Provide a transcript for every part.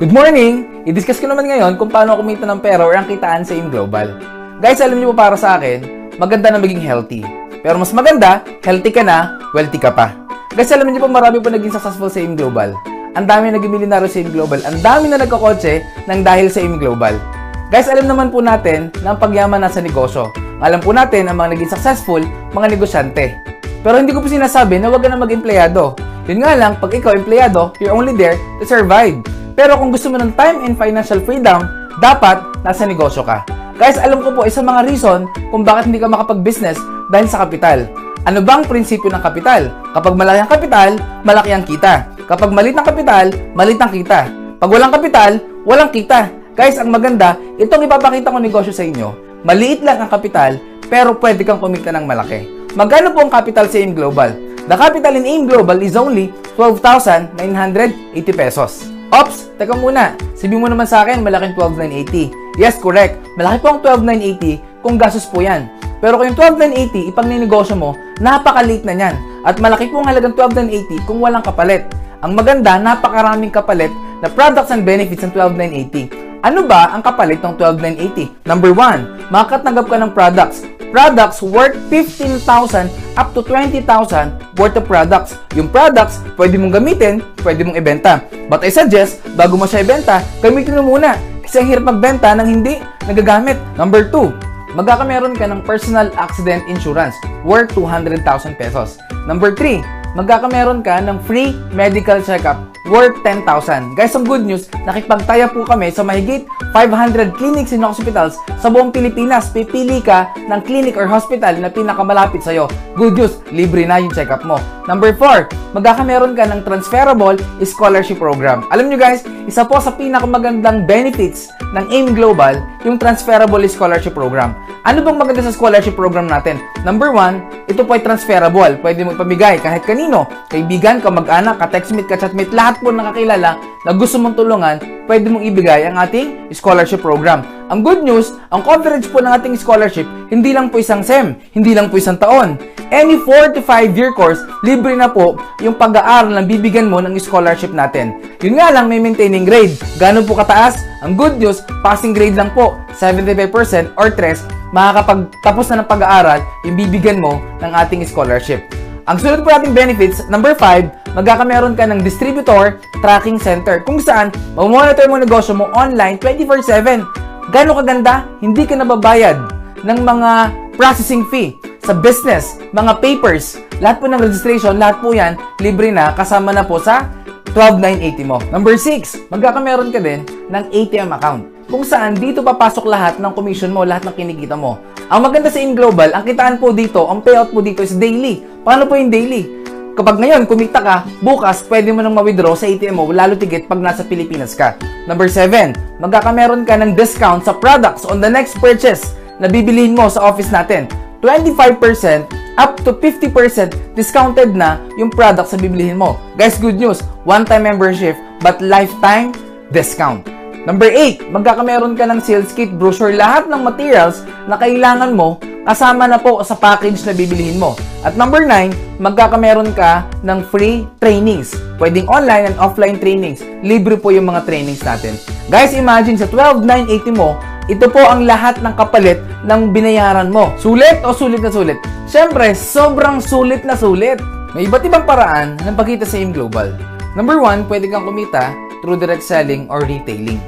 Good morning! I-discuss ko naman ngayon kung paano kumita ng pera or ang kitaan sa AIM Global. Guys, alam niyo po para sa akin, maganda na maging healthy. Pero mas maganda, healthy ka na, wealthy ka pa. Guys, alam niyo po marami po naging successful sa AIM Global. Ang dami naging milyonaryo sa AIM Global. Ang dami na nagkakotse nang dahil sa AIM Global. Guys, alam naman po natin na ang pagyaman nasa negosyo. Alam po natin ang mga naging successful, mga negosyante. Pero hindi ko po sinasabi na huwag ka na mag-empleyado. Yun nga lang, pag ikaw empleyado, you're only there to survive. Pero kung gusto mo ng time and financial freedom, dapat nasa negosyo ka. Guys, alam ko po isang mga reason kung bakit hindi ka makapag-business dahil sa kapital. Ano bang prinsipyo ng kapital? Kapag malaki ang kapital, malaki ang kita. Kapag maliit ang kapital, maliit ang kita. Pag walang kapital, walang kita. Guys, ang maganda, itong ipapakita ko negosyo sa inyo. Maliit lang ang kapital, pero pwede kang kumita ng malaki. Magkano po ang capital sa AIM Global? The capital in AIM Global is only 12,980 pesos. Ops, teka muna. Sabi mo naman sa akin, malaking 12,980. Yes, correct. Malaki po ang 12,980 kung gastos po yan. Pero kung yung 12,980, ipang ninegosyo mo, napakaliit na yan. At malaki po ang halagang 12,980 kung walang kapalit. Ang maganda, napakaraming kapalit na products and benefits ng 12,980. Ano ba ang kapalit ng 12,980? Number 1, makakatanggap ka ng products. Products worth 15,000 up to 20,000 worth of products. Yung products, pwede mong gamitin, pwede mong ibenta. But I suggest, bago mo siya ibenta, gamitin mo muna. Kasi ang hirap magbenta nang hindi nagagamit. Number 2, magkakameron ka ng personal accident insurance worth 200,000 pesos. Number 3, magkakameron ka ng free medical checkup worth 10,000. Guys, ang good news, nakipagtaya po kami sa mahigit 500 clinics and hospitals sa buong Pilipinas. Pipili ka ng clinic or hospital na pinakamalapit sa'yo. Good news, libre na yung check-up mo. Number 4, magkakameron ka ng transferable scholarship program. Alam nyo guys, isa po sa pinakamagandang benefits ng AIM Global, yung transferable scholarship program. Ano bang maganda sa scholarship program natin? Number 1, ito po ay transferable. Pwede mo ipamigay kahit kanino. Kaibigan, kamag-anak, ka-textmate, ka-chatmate, lahat po nakakilala na gusto mong tulungan, pwede mong ibigay ang ating scholarship program. Ang good news, ang coverage po ng ating scholarship, hindi lang po isang SEM, hindi lang po isang taon. Any 4 to 5 year course, libre na po yung pag-aaral na bibigyan mo ng scholarship natin. Yun nga lang, may maintaining grade. Gano'n po kataas? Ang good news, passing grade lang po, 75% or 3, makakapagtapos na ng pag-aaral yung bibigyan mo ng ating scholarship. Ang sunod po nating benefits, number 5, magkakameron ka ng distributor tracking center kung saan mamonitor mo negosyo mo online 24/7. Gano'ng kaganda? Hindi ka nababayad ng mga processing fee sa business, mga papers, lahat po ng registration, lahat po yan, libre na, kasama na po sa 12,980 mo. Number 6, magkakameron ka din ng ATM account kung saan dito papasok lahat ng commission mo, lahat ng kinikita mo. Ang maganda sa AIM Global, ang kitaan po dito, ang payout po dito is daily. Paano po yung daily? Kapag ngayon, kumita ka, bukas, pwede mo nang ma-withdraw sa ATM mo, lalo tigit pag nasa Pilipinas ka. Number 7, magkakameron ka ng discount sa products on the next purchase na bibilihin mo sa office natin. 25% up to 50% discounted na yung products na bibilihin mo. Guys, good news, one-time membership but lifetime discount. Number 8, magkakameron ka ng sales kit, brochure, lahat ng materials na kailangan mo kasama na po sa package na bibilihin mo. At number 9, magkakameron ka ng free trainings. Pwedeng online and offline trainings. Libre po yung mga trainings natin. Guys, imagine sa 12,980 mo, ito po ang lahat ng kapalit ng binayaran mo. Sulit o sulit na sulit? Siyempre, sobrang sulit na sulit. May iba't ibang paraan ng pagkita sa AIM Global. Number 1, pwede kang kumita through direct selling or retailing.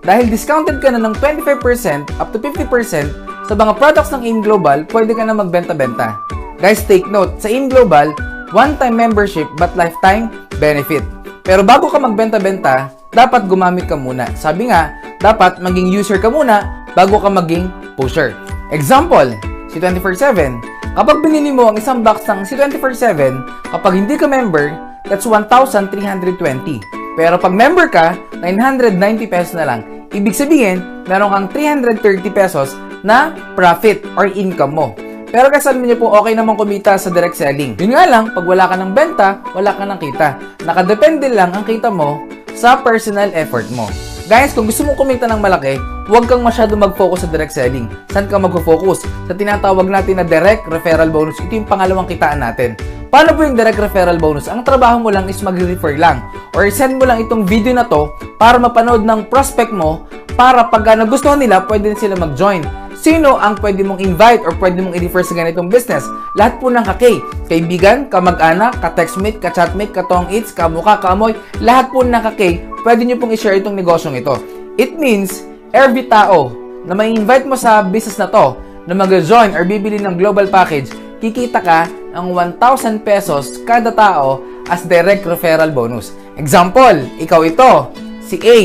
Dahil discounted ka na ng 25% up to 50% sa mga products ng AIM Global, pwede ka na magbenta-benta. Guys, take note, sa AIM Global, one-time membership but lifetime benefit. Pero bago ka magbenta-benta, dapat gumamit ka muna. Sabi nga, dapat maging user ka muna bago ka maging pusher. Example, si 24/7. Kapag binili mo ang isang box ng si 24/7, kapag hindi ka member, that's 1,320. Pero pag member ka, 990 pesos na lang. Ibig sabihin, meron kang 330 pesos na profit or income mo. Pero kasi alam niyo po, okay naman kumita sa direct selling. Yun nga lang, pag wala ka ng benta, wala ka ng kita. Nakadepende lang ang kita mo sa personal effort mo. Guys, kung gusto mong kumita ng malaki, huwag kang masyado mag-focus sa direct selling. Saan ka mag-focus? Sa tinatawag natin na direct referral bonus. Ito yung pangalawang kitaan natin. Paano po yung direct referral bonus? Ang trabaho mo lang is mag-refer lang. Or send mo lang itong video na to para mapanood ng prospect mo para pag nagustuhan nila, pwede din sila mag-join. Sino ang pwede mong invite or pwede mong i-refer sa ganitong business? Lahat po ng kaki. Kaibigan, kamag-anak, ka-textmate, ka-chatmate, ka-tong-its, kamukha, kaamoy, lahat po ng kaki, pwede nyo pong i-share itong negosyong ito. It means, every tao na may invite mo sa business na to, na mag-join or bibili ng global package, kikita ka ng 1,000 pesos kada tao as direct referral bonus. Example, ikaw ito, si A.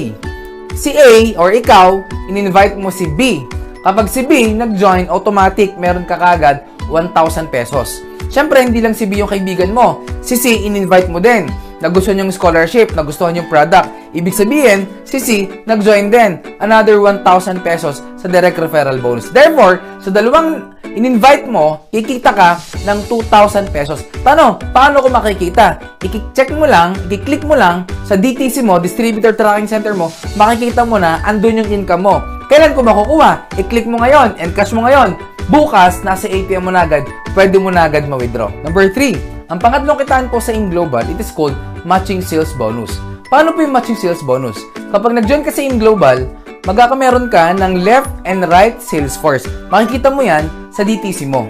Si A or ikaw, in-invite mo si B. Kapag si B nag-join, automatic meron ka kagad 1,000 pesos. Siyempre, hindi lang si B yung kaibigan mo. Si C, in-invite mo din. Nagustuhan yung scholarship, nagustuhan yung product. Ibig sabihin, si C nag-join din. Another 1,000 pesos sa direct referral bonus. Therefore, sa dalawang in-invite mo, kikita ka ng 2,000 pesos. Paano ko makikita? I-check mo lang, i-click mo lang sa DTC mo, Distributor Tracking Center mo, makikita mo na andun yung income mo. Kailan ko makukuha? I-click mo ngayon, encash mo ngayon. Bukas, nasa ATM mo na agad, pwede mo na agad ma-withdraw. Number 3, ang pangatlong kitaan po sa InGlobal, it is called Matching Sales Bonus. Paano po yung Matching Sales Bonus? Kapag nag-join ka sa InGlobal, magkakameron ka ng left and right sales force. Makikita mo yan sa DTC mo.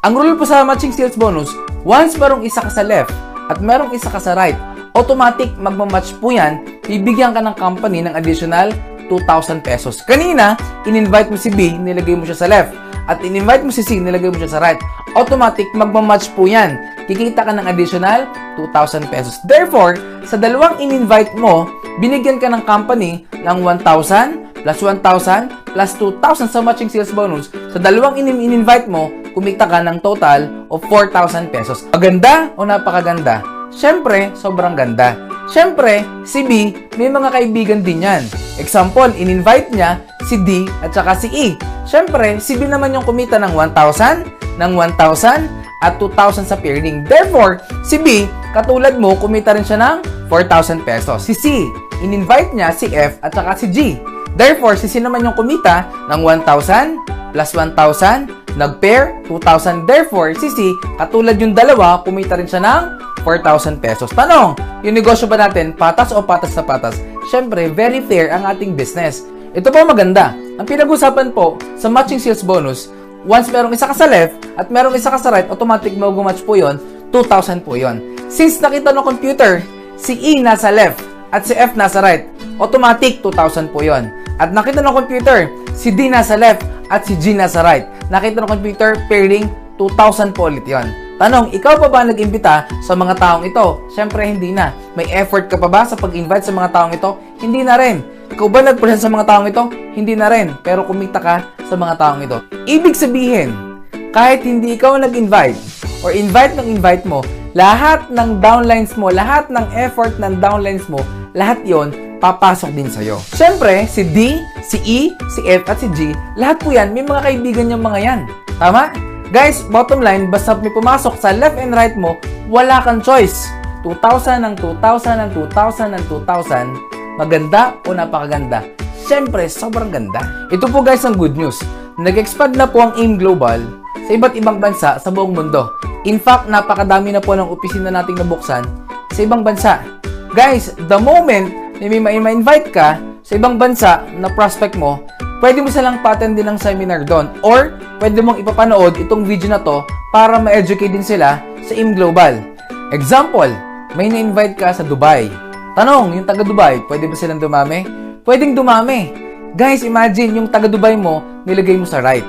Ang rule po sa Matching Sales Bonus, once merong isa ka sa left at merong isa ka sa right, automatic magmamatch po yan, bibigyan ka ng company ng additional 2,000 pesos. Kanina, in-invite mo si B, nilagay mo siya sa left. At in-invite mo si C, nilagay mo siya sa right. Automatic, magmamatch po yan. Kikita ka ng additional 2,000 pesos. Therefore, sa dalawang in-invite mo, binigyan ka ng company ng 1,000 plus 1,000 plus 2,000 sa matching sales bonus. Sa dalawang in-invite mo, kumita ka ng total of 4,000 pesos. Maganda o napakaganda? Siyempre, sobrang ganda. Siyempre, si B, may mga kaibigan din yan. Example, in-invite niya si D at saka si E. Siyempre, si B naman yung kumita ng 1,000, ng 1,000 at 2,000 sa pairing. Therefore, si B, katulad mo, kumita rin siya ng 4,000 pesos. Si C, in-invite niya si F at saka si G. Therefore, si C naman yung kumita ng 1,000 plus 1,000, nag-pair, 2,000. Therefore, si C, katulad yung dalawa, kumita rin siya ng 4,000 pesos. Tanong, yung negosyo ba natin, patas o patas na patas? Siyempre, very fair ang ating business. Ito po maganda. Ang pinag-usapan po sa matching sales bonus, once merong isa ka sa left at merong isa ka sa right, automatic mag-match po yon, 2,000 po yon. Since nakita ng computer, si E nasa left at si F nasa right, automatic 2,000 po yon. At nakita ng computer, si D nasa left at si G nasa right. Nakita ng computer, pairing, 2,000 po ulit yon. Tanong, ikaw pa ba nag-imbita sa mga taong ito? Siyempre, hindi na. May effort ka pa ba sa pag-invite sa mga taong ito? Hindi na rin. Ikaw ba nag-present sa mga taong ito? Hindi na rin. Pero kumita ka sa mga taong ito. Ibig sabihin, kahit hindi ikaw nag-invite or invite ng invite mo, lahat ng downlines mo, lahat ng effort ng downlines mo, lahat yon papasok din sa'yo. Siyempre, si D, si E, si F at si G, lahat po yan, may mga kaibigan yung mga yan. Tama? Guys, bottom line, basta may pumasok sa left and right mo, wala kang choice. 2,000 ng 2,000 ng 2,000 ng 2,000, maganda o napakaganda? Siyempre, sobrang ganda. Ito po guys ang good news. Nag-expand na po ang AIM Global sa iba't ibang bansa sa buong mundo. In fact, napakadami na po ng opisina nating nabuksan sa ibang bansa. Guys, the moment na may ma-invite ka sa ibang bansa na prospect mo, pwede mo silang pa-attend din ng seminar doon. Or, pwede mong ipapanood itong video na to para ma-educate din sila sa AIM Global. Example, may na-invite ka sa Dubai. Tanong, yung taga-Dubai, pwede ba silang dumami? Pwedeng dumami. Guys, imagine, yung taga-Dubai mo, nilagay mo sa right.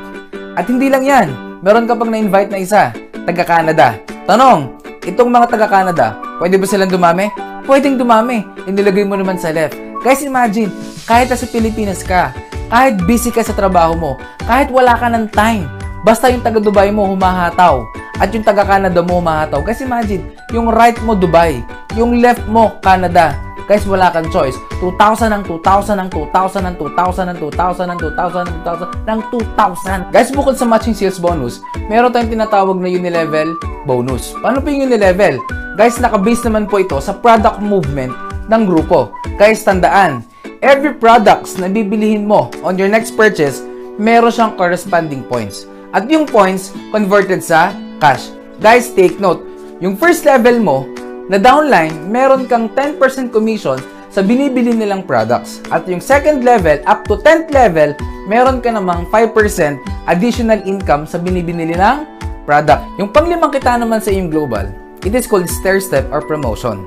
At hindi lang yan, meron ka pang na-invite na isa, taga-Canada. Tanong, itong mga taga-Canada, pwede ba silang dumami? Pwedeng dumami, inilagay mo naman sa left. Guys, imagine, kahit sa Pilipinas ka, kahit busy ka sa trabaho mo, kahit wala ka ng time, basta yung taga-Dubai mo humahataw, at yung taga-Canada mo humahataw. Kasi imagine, yung right mo Dubai, yung left mo Canada. Guys, wala kang choice. 2,000 ng 2,000 ng 2,000 ng 2,000 ng 2,000 ng 2,000 ng 2,000 ng 2,000. Guys, bukod sa matching sales bonus, meron tayong tinatawag na unilevel bonus. Paano po yung unilevel? Guys, nakabase naman po ito sa product movement ng grupo. Guys, tandaan, every products na bibilihin mo on your next purchase, meron siyang corresponding points. At yung points, converted sa cash. Guys, take note, yung first level mo, na downline, meron kang 10% commission sa binibili nilang products. At yung second level, up to 10th level, meron ka namang 5% additional income sa binibili nilang product. Yung panglimang kita naman sa AIM Global, it is called stair step or promotion.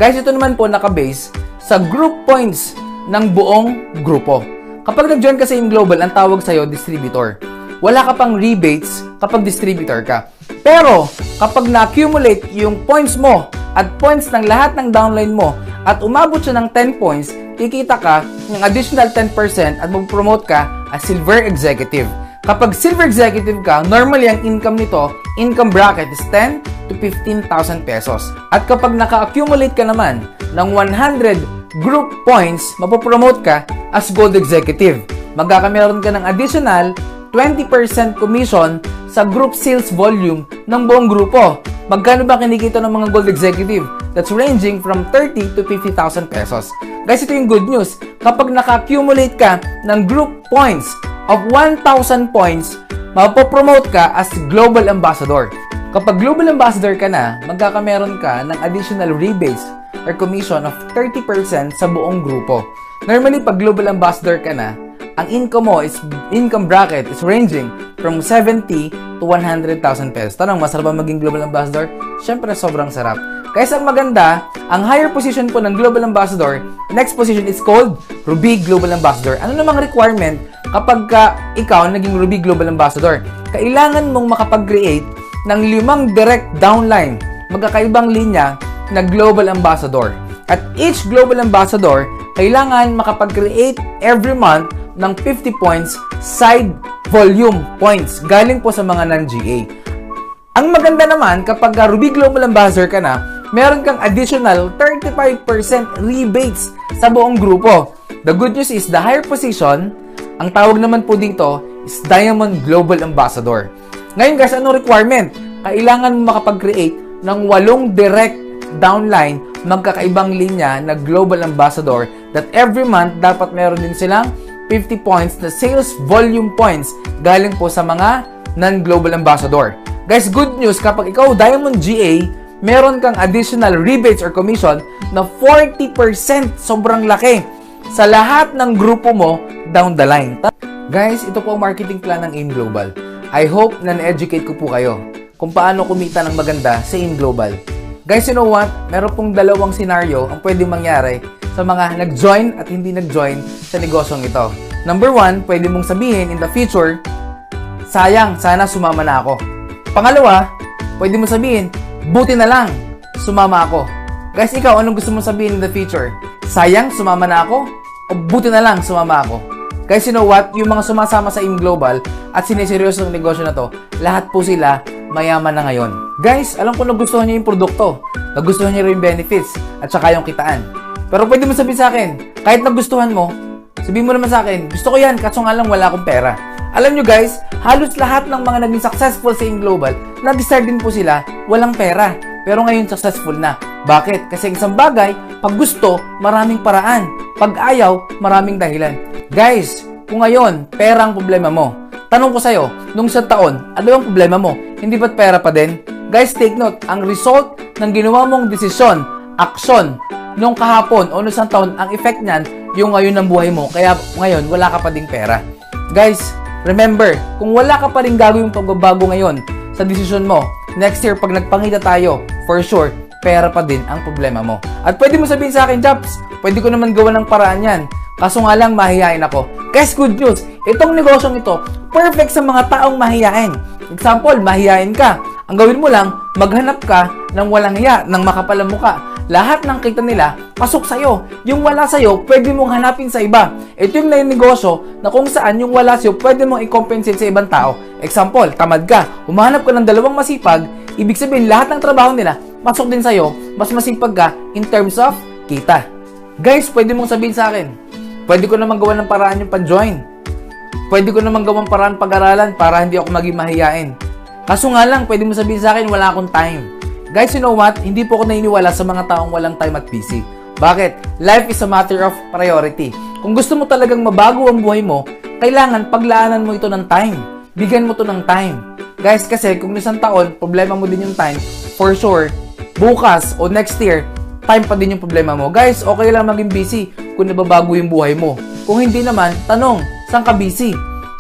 Guys, ito naman po nakabase sa group points ng buong grupo. Kapag nag-join ka sa AIM Global, ang tawag sa'yo, distributor. Wala ka pang rebates kapag distributor ka. Pero, kapag na-accumulate yung points mo at points ng lahat ng downline mo at umabot siya ng 10 points, kikita ka ng additional 10% at mag-promote ka as silver executive. Kapag silver executive ka, normally ang income nito, income bracket is 10 to 15,000 pesos. At kapag naka-accumulate ka naman ng 100 group points, mapopromote ka as gold executive. Magkakameron ka ng additional 20% commission sa group sales volume ng buong grupo. Magkano ba kinikita ng mga gold executive? That's ranging from 30 to 50,000 pesos. Guys, ito yung good news. Kapag naka-accumulate ka ng group points of 1,000 points, mapopromote ka as global ambassador. Kapag global ambassador ka na, magkakameron ka ng additional rebates or commission of 30% sa buong grupo. Normally, pag global ambassador ka na, ang income bracket is ranging from 70 to 100,000 pesos. Tanong, masarap ba maging global ambassador? Siyempre, sobrang sarap. Kaya ang maganda, ang higher position po ng global ambassador, next position is called Ruby Global Ambassador. Ano namang requirement kapag ikaw naging Ruby Global Ambassador? Kailangan mong makapag-create ng 5 direct downline, magkakaibang linya na global ambassador. At each global ambassador, kailangan makapag-create every month ng 50 points side volume points galing po sa mga non-GA. Ang maganda naman, kapag Ruby Global Ambassador ka na, meron kang additional 35% rebates sa buong grupo. The good news is, the higher position, ang tawag naman po dito is Diamond Global Ambassador. Ngayon guys, anong requirement? Kailangan mo makapag-create ng 8 direct downline, magkakaibang linya na Global Ambassador that every month dapat meron din silang 50 points na sales volume points galing po sa mga non-global ambassador. Guys, good news, kapag ikaw Diamond GA, meron kang additional rebates or commission na 40%, sobrang laki, sa lahat ng grupo mo down the line. Guys, ito po ang marketing plan ng AIM Global. I hope na na-educate ko po kayo kung paano kumita ng maganda sa AIM Global. Guys, you know what? Meron pong dalawang scenario ang pwedeng mangyari sa mga nag-join at hindi nag-join sa negosyong ito. Number 1, pwede mong sabihin in the future, sayang, sana sumama na ako. Pangalawa, pwede mong sabihin, buti na lang, sumama ako. Guys, ikaw, anong gusto mong sabihin in the future? Sayang, sumama na ako? O buti na lang, sumama ako? Guys, you know what? Yung mga sumasama sa AIM Global at sineseryoso ng negosyo na to, lahat po sila mayaman na ngayon. Guys, alam ko nagustuhan niyo yung produkto, nagustuhan niyo rin yung benefits, at saka yung kitaan. Pero pwede mo sabihin sa akin, kahit nagustuhan mo, sabihin mo naman sa akin, gusto ko yan, kaso nga lang wala akong pera. Alam nyo guys, halos lahat ng mga naging successful sa AIM Global, nag-start din po sila, walang pera. Pero ngayon successful na. Bakit? Kasi isang bagay, pag gusto, maraming paraan. Pag ayaw, maraming dahilan. Guys, kung ngayon, pera ang problema mo, tanong ko sa'yo, nung isang taon, ano ang problema mo? Hindi ba't pera pa din? Guys, take note, ang result ng ginawa mong desisyon, aksyon, nung kahapon o nung isang taon, ang effect niyan, yung ngayon ng buhay mo. Kaya ngayon, wala ka pa ding pera. Guys, remember, kung wala ka pa rin gagawin pagbabago ngayon sa desisyon mo, next year, pag nagpangita tayo, for sure, pera pa din ang problema mo. At pwede mo sabihin sa akin, Japs, pwede ko naman gawa ng paraan yan. Kaso nga lang, mahihain ako. Guys, good news, itong negosyong ito, perfect sa mga taong mahihain. Example, mahihain ka. Ang gawin mo lang, maghanap ka ng walang hiya, ng makapalang muka. Lahat ng kita nila, pasok sa'yo. Yung wala sa'yo, pwede mong hanapin sa iba. Ito yung negosyo na kung saan yung wala sa'yo, pwede mong i-compensate sa ibang tao. Example, tamad ka, humahanap ka ng 2 masipag, ibig sabihin lahat ng trabaho nila, pasok din sa'yo, mas masipag ka in terms of kita. Guys, pwede mong sabihin sa akin, pwede ko naman gawa ng paraan yung pan-join. Pwede ko naman gawang paraan pag-aralan para hindi ako maging mahiyain. Kaso nga lang, pwede mo sabihin sa akin, wala akong time. Guys, you know what? Hindi po ako naniniwala sa mga taong walang time at busy. Bakit? Life is a matter of priority. Kung gusto mo talagang mabago ang buhay mo, kailangan paglaanan mo ito ng time. Bigyan mo to ng time. Guys, kasi kung isang taon, problema mo din yung time, for sure, bukas o next year, time pa din yung problema mo. Guys, okay lang maging busy kung nababago yung buhay mo. Kung hindi naman, tanong, saan ka busy?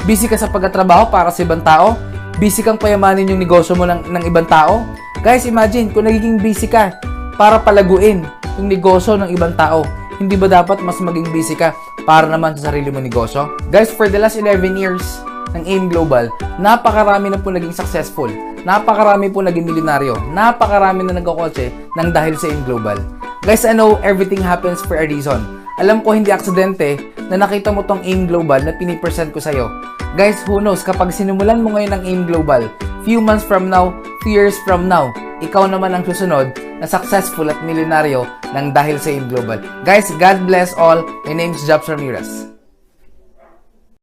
Busy ka sa pagtatrabaho para sa ibang tao? Busy kang payamanin yung negosyo mo ng ibang tao? Guys, imagine kung nagiging busy ka para palaguin yung negosyo ng ibang tao. Hindi ba dapat mas maging busy ka para naman sa sarili mo negosyo? Guys, for the last 11 years ng AIM Global, napakarami na po naging successful. Napakarami po naging milyonaryo. Napakarami na nagkakotse ng dahil sa AIM Global. Guys, I know everything happens for a reason. Alam ko hindi aksidente na nakita mo tong AIM Global na pinipresent ko sa'yo. Guys, who knows, kapag sinimulan mo ngayon ng AIM Global, few months from now, few years from now, ikaw naman ang susunod na successful at milyonaryo ng dahil sa AIM Global. Guys, God bless all. My name is Jobs Ramirez.